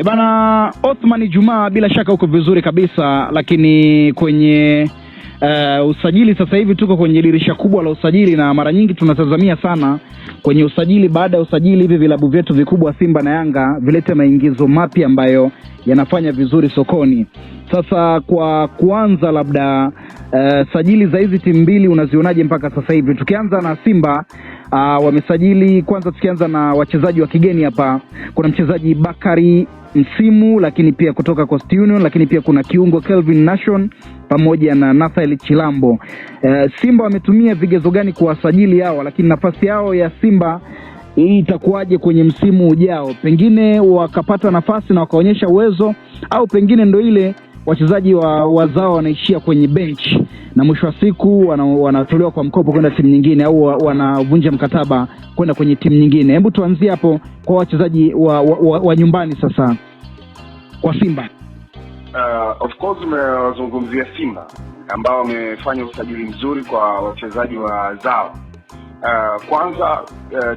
Bana Othman Juma, bila shaka uko vizuri kabisa, lakini kwenye usajili sasa hivi tuko kwenye dirisha kubwa la usajili, na mara nyingi tunatazamia sana kwenye usajili, baada ya usajili hivi vilabu vyetu vikubwa Simba na Yanga vilete maingizo mapya ambayo yanafanya vizuri sokoni. Sasa kwa kuanza labda sajili za hizi timu mbili unazionaje mpaka sasa hivi? Tukianza na Simba, wamesajili, kwanza tukianza na wachezaji wa kigeni hapa, kuna mchezaji Bakari Msimu, lakini pia kutoka Coast Union, lakini pia kuna kiungo Kelvin Nation pamoja na Nathael Chilambo. Simba wametumia vigezo gani kuwasajili hao, lakini nafasi yao ya Simba hii itakuwaje kwenye msimu ujao? Pengine wakapata nafasi na wakaonyesha uwezo, au pengine ndo ile wachezaji wazao wanaishia kwenye bench na mwisho wa siku wanatolewa kwa mkopo kwenda timu nyingine, au wanavunja mkataba kwenda kwenye timu nyingine. Hebu tuanzie hapo kwa wachezaji wa nyumbani sasa kwa Simba. Of course umezungumzia Simba ambao wamefanya usajili mzuri kwa wachezaji wa zao. Kwanza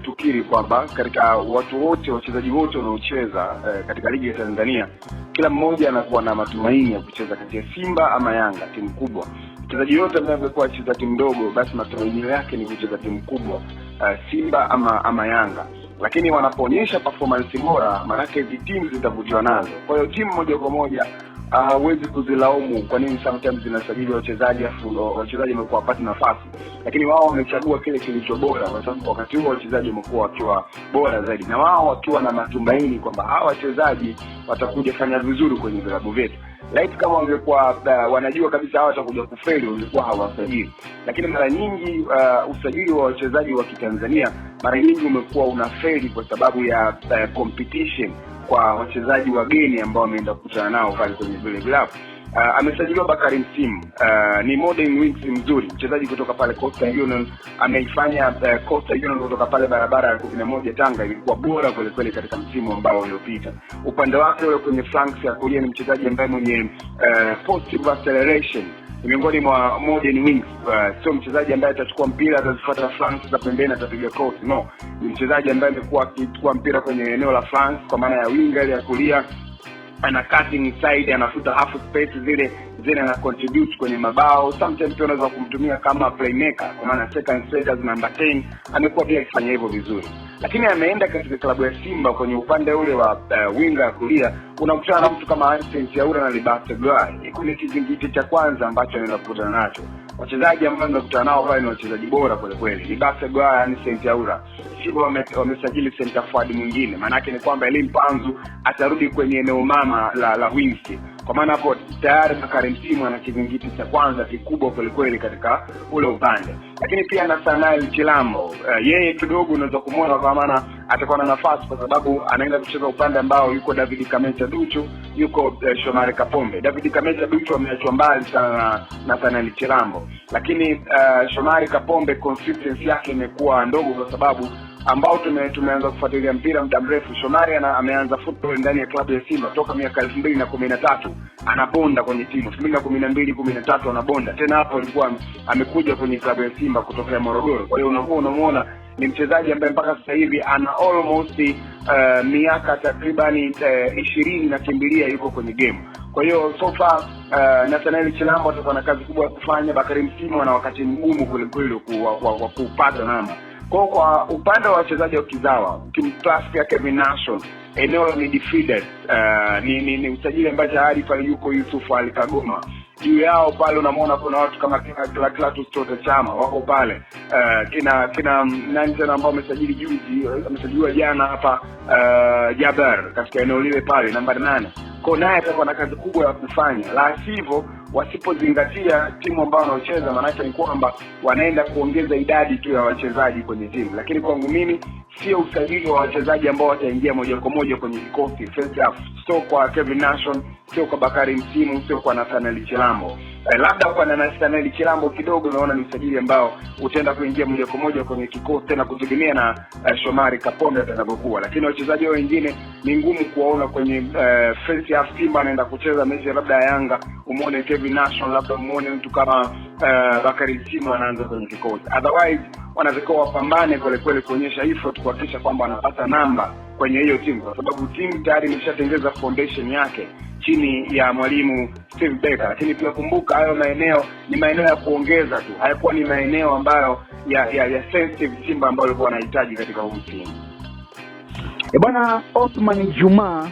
tukiri kwamba katika watu wote, wachezaji wote wanaocheza katika ligi ya Tanzania, kila mmoja anakuwa na matumaini ya kucheza kati ya Simba ama Yanga, timu kubwa. Mchezaji yote ambaye amekuwa acheza timu ndogo, basi matumaini yake ni kucheza timu kubwa, Simba ama Yanga. Lakini wanapoonyesha performance bora, maana yake timu zitavutiwa nazo. Kwa hiyo timu moja kwa moja hawezi kuzilaumu kwa nini sometimes zinasajili wachezaji afu wachezaji wamekuwa hapati nafasi, lakini wao wamechagua kile kilicho bora, kwa sababu wakati huo wachezaji wamekuwa wakiwa bora zaidi, na wao wakiwa na matumaini kwamba hawa wachezaji watakuja fanya vizuri kwenye vilabu vyetu. Like kama wangekuwa wanajua kabisa hawa watakuja kufeli, walikuwa hawasajili. Lakini mara nyingi usajili wa wachezaji wa Kitanzania mara nyingi umekuwa unafeli kwa sababu ya competition kwa wachezaji wageni ambao wameenda kukutana nao pale kwenye vile vilabu. Amesajiliwa Bakari Msimu, ni modern wings mzuri, mchezaji kutoka pale Coastal Union. Ameifanya Coastal Union kutoka pale barabara ya 11 Tanga ilikuwa bora kweli kweli katika msimu ambao uliopita. Upande wake ule kwenye flanks ya kulia ni mchezaji ambaye mwenye positive acceleration, miongoni mwa modern wings. Sio mchezaji ambaye atachukua mpira atazifuata flanks za pembeni atapiga cross, no. Ni mchezaji ambaye amekuwa akichukua mpira kwenye eneo la flanks, kwa maana ya winger ya kulia, ana cutting inside, anafuta half space zile na contribute kwenye mabao. Sometimes pia unaweza kumtumia kama playmaker, kwa maana second striker number 10, amekuwa pia akifanya hivyo vizuri. Lakini ameenda katika klabu ya Simba kwenye upande ule wa winger ya kulia, unakutana na mtu kama Ancient Yaura na Libase Gay. Kuna kizingiti cha kwanza ambacho anaenda kukutana nacho. Wachezaji ambao wanakutana nao pale ni wachezaji bora kweli kweli. Libase Gay, Ancient Yaura. Simba wamesajili center forward mwingine. Maana yake ni kwamba Elim Panzu atarudi kwenye eneo mama la wings. Kwa maana hapo tayari Bakari Msimu ana kizingiti cha kwanza kikubwa kweli kweli katika ule upande. Lakini pia na Nathael Chilambo, yeye kidogo unaweza kumuona kwa maana atakuwa na nafasi, kwa sababu anaenda kucheza upande ambao yuko David Kamecha Duchu, yuko Shomari Kapombe. David Kamecha Duchu ameachwa mbali sana na Nathael Chilambo, lakini Shomari Kapombe consistency yake imekuwa ndogo, kwa sababu ambao tumeanza kufuatilia mpira muda mrefu. Shomari ameanza football ndani ya klabu ya Simba toka miaka 2013, anabonda kwenye timu 2012-13 anabonda tena. Hapo alikuwa amekuja kwenye klabu ya Simba kutokea Morogoro. Kwa hiyo unamuona ni mchezaji ambaye mpaka sasa hivi ana almost miaka takribani 20 na kimbilia yuko kwenye game. Kwa hiyo so far Nathael Chilambo atakuwa na kazi kubwa ya kufanya. Bakari Msimu ana wakati mgumu kweli kweli wa kupata namba. Kwa upande wa wachezaji wa kizawa, kimplasi ya Kelvin Nation, eneo ni defeated, ni usajili ambaye tayari pale yuko Yusuf Ali Kagoma. Juu yao pale unamwona kuna watu kama Clatous Chota Chama wako pale, kina nani tena ambao wamesajili juzi, amesajiliwa jana hapa, Jaber katika eneo lile pale namba 8. Kwa naye atakuwa na kazi kubwa ya kufanya, la sivyo wasipozingatia timu ambao wanaocheza, maana yake ni kwamba wanaenda kuongeza idadi tu ya wachezaji kwenye timu. Lakini kwangu mimi sio usajili wa wachezaji ambao wataingia moja kwa moja kwenye kikosi first half. Sio kwa Kelvin Nation, sio kwa Bakari Msimu, sio kwa Nathael Chilambo. Labda kwa Nathael Chilambo kidogo naona ni usajili ambao utaenda kuingia moja kwa moja kwenye kikosi, tena kutegemea na Shomari Kapombe atakapokuwa. Lakini wachezaji wengine ni ngumu kuwaona kwenye first half. Simba anaenda kucheza mechi labda ya Yanga, umuone Kelvin Nation, labda umuone mtu kama Bakari Msimu anaanza kwenye kikosi. Otherwise wanatakiwa wapambane kweli kweli kuonyesha effort kuhakikisha kwamba wanapata namba kwenye hiyo timu, kwa sababu timu tayari imeshatengeza foundation yake chini ya mwalimu Steve Barker. Lakini pia kumbuka, hayo maeneo ni maeneo ya kuongeza tu, hayakuwa ni maeneo ambayo ya sensitive Simba ambayo walikuwa wanahitaji katika huu timu. Bwana Othman Juma,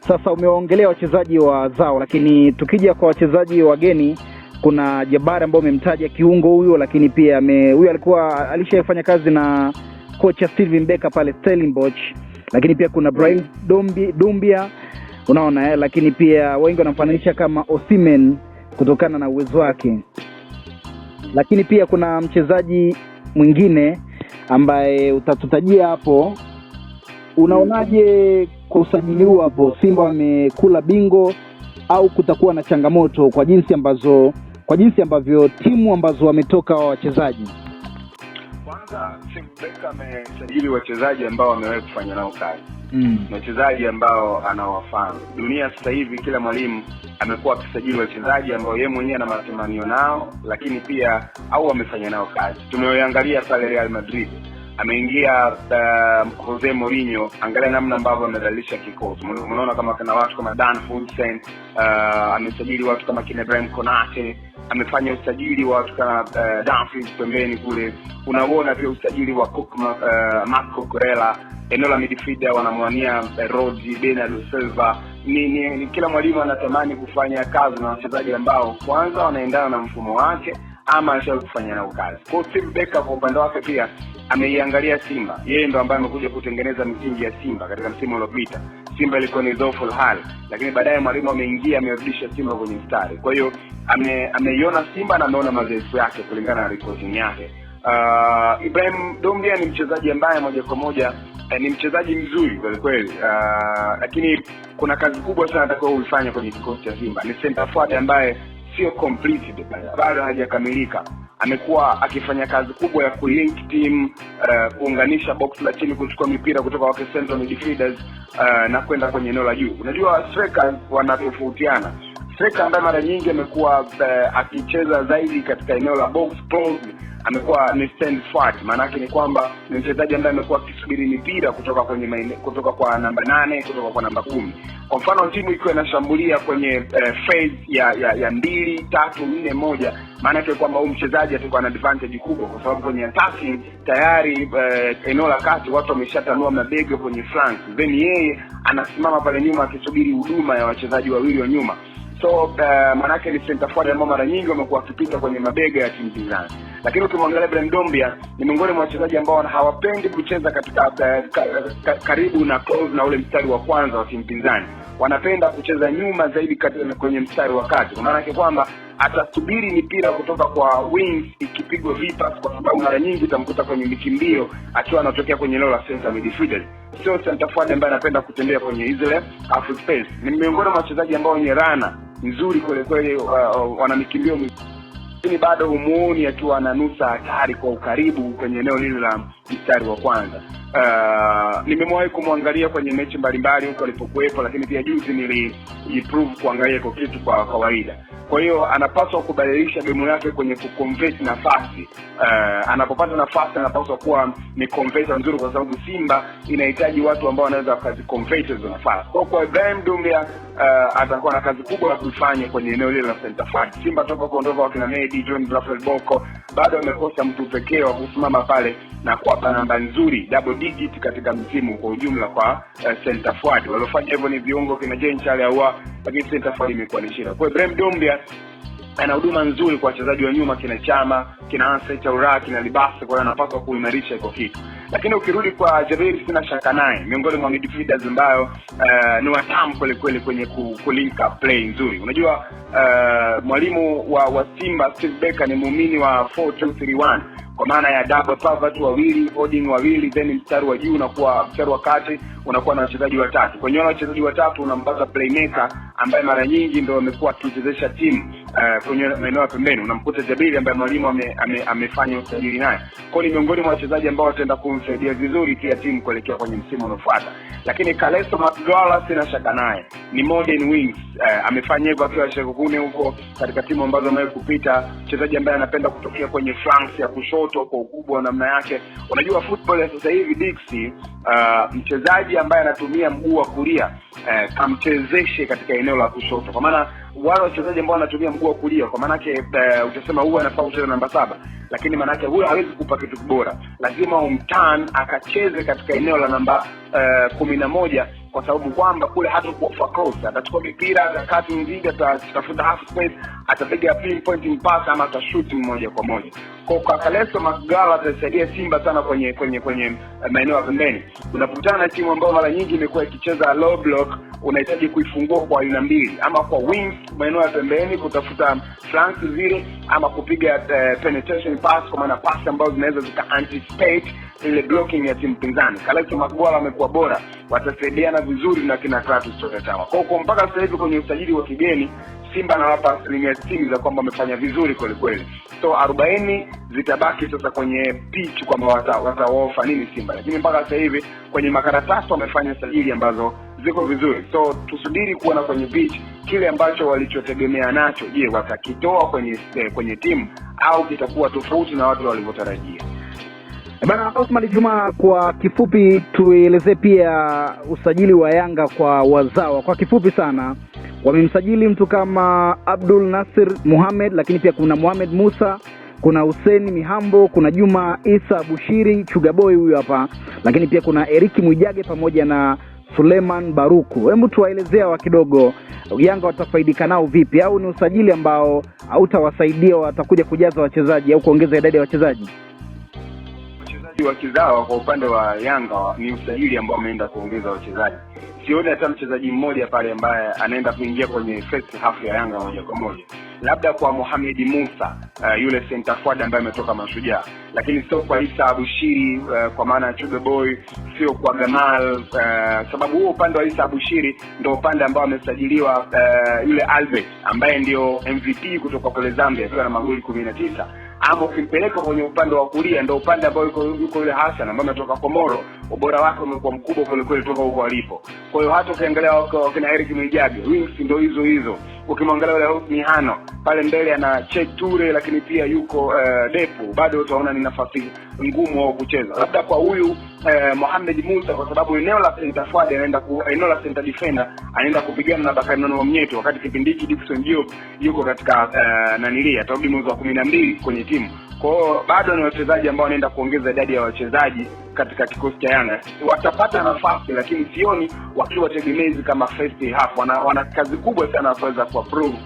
sasa umeongelea wachezaji wa zao, lakini tukija kwa wachezaji wageni, kuna Jabari ambao umemtaja kiungo huyo, lakini pia huyo alikuwa alishafanya kazi na kocha Steven Barker pale Stellenbosch, lakini pia kuna Brahim Dumbia, unaona lakini pia wengi wanamfananisha kama Osimhen kutokana na uwezo wake. Lakini pia kuna mchezaji mwingine ambaye utatutajia hapo. Unaonaje kwa usajili huu hapo? Simba wamekula bingo au kutakuwa na changamoto kwa jinsi ambavyo timu ambazo wametoka wa wachezaji? Kwanza Steve Barker amesajili wachezaji ambao wamewahi kufanya nao kazi. Wachezaji ambao anawafahamu. Dunia sasa hivi kila mwalimu amekuwa akisajili wachezaji ambao yeye mwenyewe ana matamanio nao, lakini pia au wamefanya nao kazi. Tumeangalia pale Real Madrid, ameingia Jose Mourinho, angalia namna ambavyo amebadilisha kikosi. Unaona kama kuna watu kama Dan Hudson, amesajili watu kama kina Ibrahim Konate, amefanya usajili wa watu kama Dumfries pembeni kule. Unaona pia usajili wa Marco Corella, eneo la midfielder wanamwania Rodri, Bernardo Silva. Ni kila mwalimu anatamani kufanya kazi na wachezaji ambao kwanza wanaendana na mfumo wake ama anataka kufanya nao kazi. Kwa Steve Barker kwa upande wake pia ameiangalia Simba. Yeye ndo ambaye amekuja kutengeneza misingi ya Simba katika msimu uliopita. Simba ilikuwa ni dhaifu hali, lakini baadaye mwalimu ameingia, amerudisha Simba kwenye mstari. Kwa hiyo ameiona Simba na ameona madhaifu yake kulingana na recording yake. Ibrahim Dumbia ni mchezaji ambaye moja kwa moja ni mchezaji mzuri kwa kweli, lakini kuna kazi kubwa sana atakao uifanya kwenye kikosi cha Simba. Ni center forward ambaye sio completed, bado hajakamilika. Amekuwa akifanya kazi kubwa ya kulink team, kuunganisha box la chini, kuchukua mipira kutoka kwa central midfielders na kwenda kwenye eneo la juu. Unajua strikers wanatofautiana. Striker ambaye mara nyingi amekuwa akicheza zaidi katika eneo la box close amekuwa ni stand forward. Maana yake ni kwamba ni mchezaji ambaye amekuwa akisubiri mipira kutoka kwa namba 8, kutoka kwa namba 10. Kwa mfano timu ikiwa inashambulia kwenye phase ya 2, 3, 4, 1, maana yake kwamba huyu mchezaji atakuwa na advantage kubwa, kwa sababu kwenye attacking tayari eneo la kati watu wameshatanua mabega kwenye flank, then yeye anasimama pale nyuma akisubiri huduma ya wachezaji wawili wa nyuma. So manake ni center forward ambao mara nyingi wamekuwa wakipita kwenye mabega ya timu pinzani. Lakini ukimwangalia Ibrahim Dumbia ni miongoni mwa wachezaji ambao hawapendi kucheza katika karibu na close na ule mstari wa kwanza wa timu pinzani. Wanapenda kucheza nyuma zaidi kwenye mstari wa kati. Kwa maana yake kwamba atasubiri mipira kutoka kwa wings ikipigwa vipas, kwa sababu mara nyingi utamkuta kwenye mikimbio akiwa anatokea kwenye eneo la center midfield. Sio center forward ambaye anapenda kutembea kwenye ile half space. Ni miongoni mwa wachezaji ambao wenye rana nzuri kweli, wana mikimbio lakini bado humuoni akiwa ananusa hatari kwa ukaribu kwenye eneo lile la mstari wa kwanza. Nimemwahi kumwangalia kwenye mechi mbalimbali huko alipokuwepo, lakini pia juzi niliimprove kuangalia kwa kitu kwa kawaida. Kwa hiyo anapaswa kubadilisha demu yake kwenye kuconvert nafasi. Anapopata nafasi anapaswa kuwa ni converter nzuri, kwa sababu Simba inahitaji watu ambao wanaweza kuconvert hizo nafasi. Kwa Ibrahim Dumbia atakuwa na kazi kubwa ya kufanya kwenye eneo lile la center forward. Simba toka kuondoka wakina Medi, John Rafael Boko, bado amekosa mtu pekee wa kusimama pale na kuwapa namba nzuri double digit katika msimu kwa ujumla kwa center forward. Waliofanya hivyo ni viungo kina Jean Charles Ahoua, lakini center forward imekuwa ni shida. Kwa Ibrahim Dumbia ana huduma nzuri kwa wachezaji wa nyuma kina Chama, kina Anse Taura, kina Libase, kwa hiyo anapaswa kuimarisha hiyo kitu. Lakini ukirudi kwa Jabir, sina shaka naye miongoni mwa midfielders ambao ni watamu kweli kwenye kulink up play nzuri. Unajua mwalimu wa Simba Steve Barker ni muumini wa 4-2-3-1, kwa maana ya double pivot wawili, holding wawili, then mstari wa juu unakuwa mstari wa kati unakuwa na wachezaji watatu. Kwenye wale wachezaji watatu unampata playmaker ambaye mara nyingi ndio amekuwa akichezesha timu kwenye maeneo ya pembeni. Unamkuta Jabiri ambaye mwalimu amefanya usajili naye. Kwa ni miongoni mwa wachezaji ambao wataenda kumsaidia vizuri pia timu kuelekea kwenye msimu unaofuata. Lakini Kaleso Magala sina shaka naye. Ni modern wings. Amefanya hivyo akiwa Shekukune huko katika timu ambazo amewahi kupita. Mchezaji ambaye anapenda kutokea kwenye flanks ya kushoto kwa ukubwa wa namna yake. Unajua football ya sasa hivi Dixie, mchezaji ambaye anatumia mguu wa kulia kamchezeshe katika eneo la kushoto. Kwa maana wale wachezaji ambao wanatumia mguu wa kulia, kwa maana yake utasema huyu anafaa kucheza namba 7, lakini maana yake huyu hawezi kupa kitu bora. Lazima umturn akacheze katika eneo la namba 11, kwa sababu kwamba kule hatakuwa cross, atachukua mipira, atakata nzidi, atatafuta half space, atapiga pinpointing pass ama atashoot moja kwa moja. Kwa Kaleso Magala atasaidia Simba sana kwenye maeneo ya pembeni. Unapokutana na timu ambayo mara nyingi imekuwa ikicheza low block, unahitaji kuifungua kwa aina mbili, ama kwa wings maeneo ya pembeni kutafuta flanks zile, ama kupiga penetration pass, kwa maana pass ambazo zinaweza zika anticipate ile blocking ya timu pinzani. Kaleso Magala amekuwa bora, watasaidiana vizuri na kina Kratos Chotama. Kwa mpaka sasa hivi kwenye usajili wa kigeni Simba anawapa asilimia 60 za kwamba wamefanya vizuri kweli. So 40 zitabaki sasa kwenye pitch kwamba wataofa nini Simba. Lakini mpaka sasa hivi kwenye makaratasi wamefanya sajili ambazo ziko vizuri. So tusubiri kuona kwenye pitch kile ambacho walichotegemea nacho. Je, watakitoa kwenye timu au kitakuwa tofauti na watu walivyotarajia? Bana Osman Juma, kwa kifupi tuelezee pia usajili wa Yanga kwa wazawa. Kwa kifupi sana, wamemsajili mtu kama Abdul Nasir Mohamed, lakini pia kuna Mohamed Musa, kuna Hussein Mihambo, kuna Juma Isa Bushiri Chugaboy huyu hapa, lakini pia kuna Eriki Mwijage pamoja na Suleiman Baruku. Hebu tuwaelezea wa kidogo Yanga watafaidika nao vipi, au ni usajili ambao hautawasaidia, watakuja kujaza wachezaji au kuongeza idadi ya wachezaji? Wa kizawa kwa upande wa Yanga ni usajili ambao ameenda kuongeza wachezaji. Sioni hata mchezaji mmoja pale ambaye anaenda kuingia kwenye first half ya Yanga moja kwa moja. Labda kwa Mohamed Musa, yule center forward ambaye ametoka Mashujaa, lakini sio kwa Isa Abushiri, kwa maana ya Chuga Boy, sio kwa Gamal, sababu huo upande wa Isa Abushiri ndio upande ambao amesajiliwa yule Albert ambaye ndio MVP kutoka kule Zambia akiwa na magoli 19. Ama ukimpeleka kwenye upande wa kulia ndio upande ambao yuko yule Hassan ambaye ametoka Komoro, ubora wake umekuwa mkubwa kweli toka huko alipo. Kwa hiyo hata ukiangalia wakina Eric Mwijage, wings ndio hizo. Ukimwangalia yule Mihano pale mbele ana Cheikh Toure, lakini pia yuko Depu, bado utaona ni nafasi ngumu wa kucheza. Labda kwa huyu Mohamed Musa, kwa sababu eneo la center forward eneo la center defender anaenda kupigana na Bakari Nono Mnyeto, wakati kipindi hiki Dickson Diop yuko katika nanilia atarudi mwezi wa 12 kwenye timu. Kwa hiyo bado ni wachezaji ambao wanaenda kuongeza idadi ya wachezaji katika kikosi cha Yanga. Watapata nafasi, lakini sioni wakiwa tegemezi kama first half. Wana kazi kubwa sana kuweza kuapprove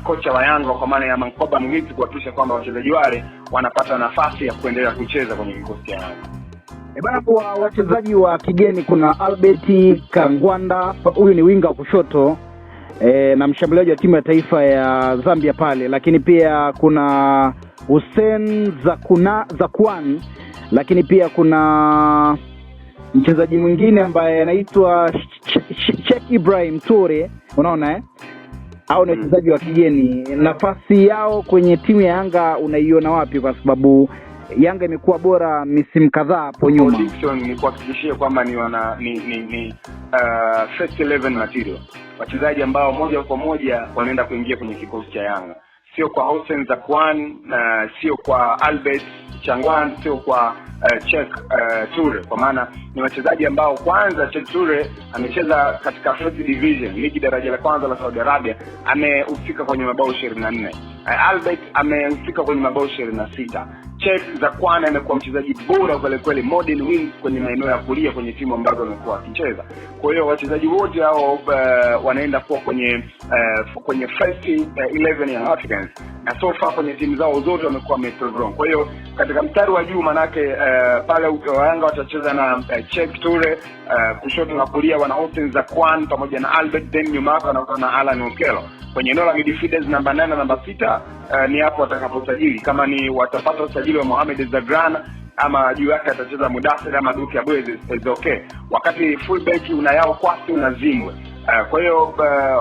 kocha wa Yanga kwa maana ya Mankoba Mwiti kuhakikisha kwamba wachezaji wale wanapata nafasi ya kuendelea kucheza kwenye kikosi cha Yanga. Bana, kwa wachezaji wa kigeni kuna Albert Kangwanda, huyu ni winga wa kushoto na mshambuliaji wa timu ya taifa ya Zambia pale, lakini pia kuna Hussein Zakwan, lakini pia kuna mchezaji mwingine ambaye anaitwa Sheikh Ibrahim Toure, unaona au ni wachezaji wa kigeni. Nafasi yao kwenye timu ya Yanga unaiona wapi, kwa sababu Yanga imekuwa bora misimu kadhaa hapo nyuma? Ni kuhakikishia kwamba ni first 11 material, wachezaji ambao moja kwa moja wanaenda kuingia kwenye kikosi cha Yanga. Sio kwa Hussein Zakwan, sio kwa Albert Changwan, sio kwa Cheikh Toure, kwa maana ni wachezaji ambao kwanza Cheikh Toure amecheza katika first division, ligi daraja la kwanza la Saudi Arabia, amehusika kwenye mabao 24. Albert amehusika kwenye mabao 26. Cheikh Zakwan amekuwa mchezaji bora kweli modern wings kwenye maeneo ya kulia kwenye timu ambazo amekuwa akicheza. Kwa hiyo wachezaji wote hao wanaenda kuwa kwenye first 11 ya Africans, na so far kwenye timu zao zote wamekuwa wameperform. Kwa hiyo katika mstari wa juu manake pale Yanga watacheza na Cheikh Toure, kushoto na kulia wana Hussein Zakwan pamoja na Albert, then nyuma wanakuwa na Alan Okello. Kwenye eneo la midfielders namba 8 na namba 6 ni hapo watakaposajili, kama ni watapata usajili wa Mohamed Zagran ama juu yake atacheza Mudathir ama Duke Abweze, is okay. Wakati fullback una Yao Kwasi una Zimbwe, Kwa hiyo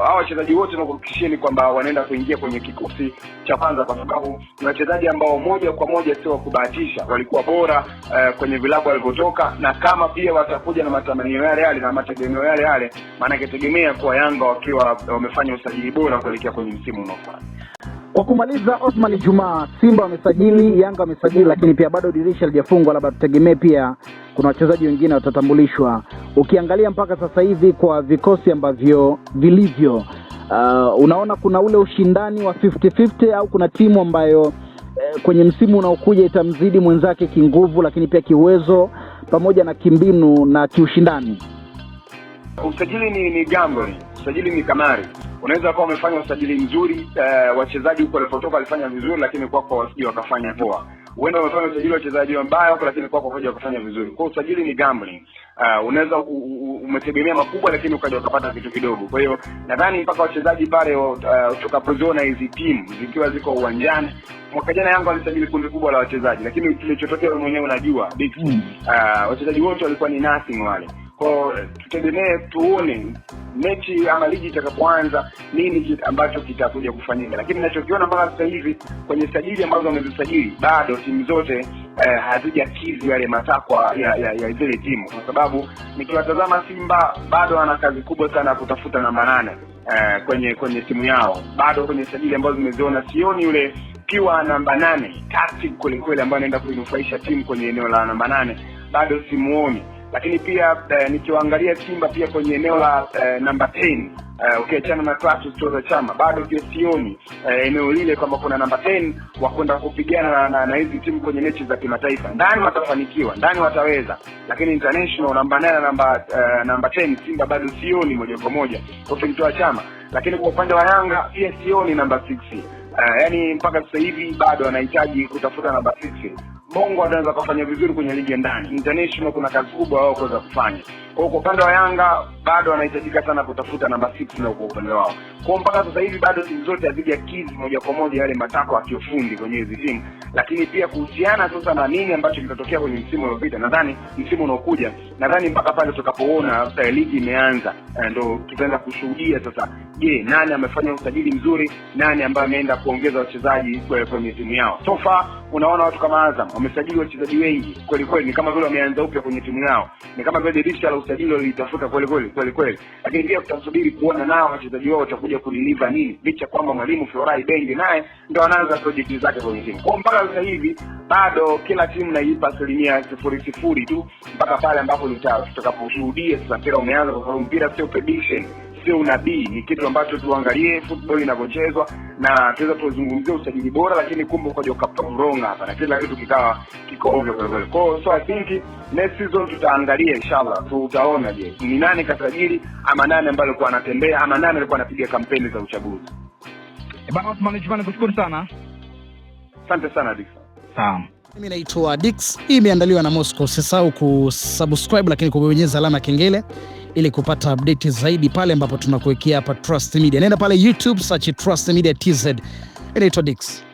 hao wachezaji wote nakuhakikishieni kwamba wanaenda kuingia kwenye kikosi cha kwanza, kwa sababu ni wachezaji ambao moja kwa moja sio kubahatisha, walikuwa bora kwenye vilabu walivyotoka, na kama pia watakuja na matamanio yale na mategemeo yale, maana tegemea kwa Yanga wakiwa wamefanya usajili bora kuelekea kwenye msimu unaofuata. Kwa kumaliza, Othman Juma, Simba wamesajili, Yanga wamesajili, lakini pia bado dirisha halijafungwa, labda tutegemee pia kuna wachezaji wengine watatambulishwa. Ukiangalia mpaka sasa hivi kwa vikosi ambavyo vilivyo, unaona kuna ule ushindani wa 50-50 au kuna timu ambayo kwenye msimu unaokuja itamzidi mwenzake kinguvu, lakini pia kiuwezo pamoja na kimbinu na kiushindani? Usajili ni gambling, usajili ni kamari. Unaweza kuwa umefanya usajili mzuri, wachezaji huko walipotoka walifanya vizuri, lakini kwako wasije wakafanya poa. Uenda umefanya usajili wachezaji wabaya huko, lakini kwako hoja wakafanya vizuri. Kwa usajili ni gambling. Unaweza umetegemea makubwa, lakini ukaja ukapata vitu kidogo. Kwa hiyo nadhani mpaka wachezaji pale tutakapoziona hizi timu zikiwa ziko uwanjani. Mwaka jana Yanga walisajili kundi kubwa la wachezaji, lakini kilichotokea wewe mwenyewe unajua, wachezaji wote walikuwa ni nothing wale. Kwa tutegemee tuone mechi ama ligi itakapoanza nini ambacho kitakuja kufanyika. Lakini ninachokiona mpaka sasa hivi kwenye sajili ambazo wamezisajili, bado timu zote hazijakidhi yale matakwa ya zile timu, kwa sababu nikiwatazama Simba bado wana kazi kubwa sana kutafuta namba 8 kwenye timu yao. Bado kwenye sajili ambazo zimeziona sioni yule kiwa namba 8 tactic kweli ambaye anaenda kuinufaisha timu kwenye eneo la namba 8, bado simuoni. Lakini pia nikiwaangalia Simba pia kwenye eneo la namba 10, ukiachana na Clatous Chota Chama, bado pia sioni eneo lile kama kuna namba 10 wa kwenda kupigana na hizi timu kwenye mechi za kimataifa. Ndani watafanikiwa, ndani wataweza, lakini international namba 8 na namba 10 Simba bado sioni moja kwa moja ukimtoa Chama. Lakini kwa upande wa Yanga pia sioni namba 6. Yani mpaka sasa hivi bado anahitaji kutafuta namba 6. Bongo anaweza kufanya vizuri kwenye ligi ya ndani. International kuna kazi kubwa wao kuweza kufanya. Kwa upande wa Yanga bado anahitajika sana kutafuta namba 6 na kwa upande wao. Kwa mpaka sasa hivi bado timu zote hazijakidhi moja kwa moja yale matakwa ya kiufundi kwenye hizo timu. Lakini pia kuhusiana sasa na nini ambacho kitatokea kwenye msimu uliopita, nadhani msimu unaokuja, nadhani mpaka pale tutakapoona ligi imeanza ndio tutaanza kushuhudia sasa, je, nani amefanya usajili mzuri, nani ambaye ameenda kuongeza wachezaji kwenye timu yao. So far unaona watu kama Azam wamesajili wachezaji wengi kweli, ni kama vile wameanza upya kwenye timu yao, ni kama vile dirisha la usajili lilitafuta kweli. Lakini pia tutasubiri kuona nao wachezaji wao watakuja kudeliver nini, licha kwamba mwalimu Florai Benge naye ndo anaanza project zake kwenye timu. Kwa mpaka sasa hivi bado kila timu naipa 0.00 tu mpaka pale ambapo tutakaposhuhudia sasa mpira umeanza, kwa sababu mpira sio prediction, sio unabii, ni kitu ambacho tuangalie football inavyochezwa na tuweza kuzungumzia usajili bora, lakini kumbe ukaja ukapongonga hapa na kila kitu kikawa kiko ovyo kweli. So I think next season tutaangalia, inshallah tutaona je, ni nani kasajili ama nani ambaye alikuwa anatembea ama nani alikuwa anapiga kampeni za uchaguzi. Bwana Othman Juma, nikushukuru sana. Asante sana Dix. Sawa. Mimi naitwa Dix. Hii imeandaliwa na Moscow. Usisahau kusubscribe lakini kubonyeza alama ya kengele ili kupata update zaidi pale ambapo tunakuwekea hapa Trust Media. Nenda pale YouTube search Trust Media TZ. Naitwa Dix.